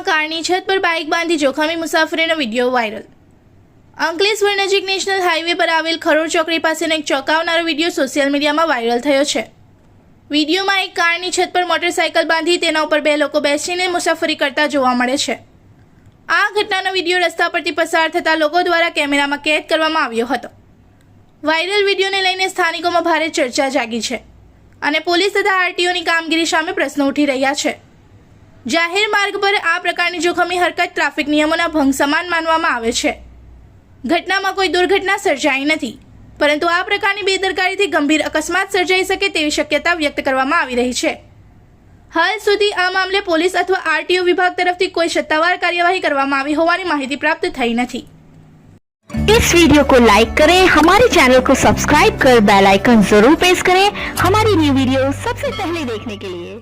ઘટનામાં કારની છત પર બાઇક બાંધી જોખમી મુસાફરીનો વિડીયો વાયરલ। અંકલેશ્વર નજીક નેશનલ હાઈવે પર આવેલ ખરોડ ચોકડી પાસેનો એક ચોંકાવનારો વિડીયો સોશિયલ મીડિયામાં વાયરલ થયો છે। વિડીયોમાં એક કારની છત પર મોટરસાઇકલ બાંધી તેના ઉપર બે લોકો બેસીને મુસાફરી કરતા જોવા મળે છે। આ ઘટનાનો વિડીયો રસ્તા પરથી પસાર થતા લોકો દ્વારા કેમેરામાં કેદ કરવામાં આવ્યો હતો। વાયરલ વિડીયોને લઈને સ્થાનિકોમાં ભારે ચર્ચા જાગી છે અને પોલીસ તથા આરટીઓની કામગીરી સામે પ્રશ્નો ઉઠી રહ્યા છે। જાહેર માર્ગ પર આ પ્રકારની જોખમી હરકત ટ્રાફિક નિયમોના ભંગ સમાન માનવામાં આવે છે। ઘટનામાં કોઈ દુર્ઘટના સર્જાઈ નથી, પરંતુ આ પ્રકારની બેદરકારીથી ગંભીર અકસ્માત સર્જાઈ શકે તેવી શક્યતા વ્યક્ત કરવામાં આવી રહી છે। હાલ સુધી આ મામલે પોલીસ અથવા આરટીઓ વિભાગ તરફથી કોઈ સત્તાવાર કાર્યવાही કરવામાં આવી હોવાની માહિતી પ્રાપ્ત થઈ નથી। इस वीडियो को लाइक करें, हमारे चैनल को सब्सक्राइब कर बेल आइकन जरूर प्रेस करें हमारी न्यू वीडियो सबसे पहले देखने के लिए।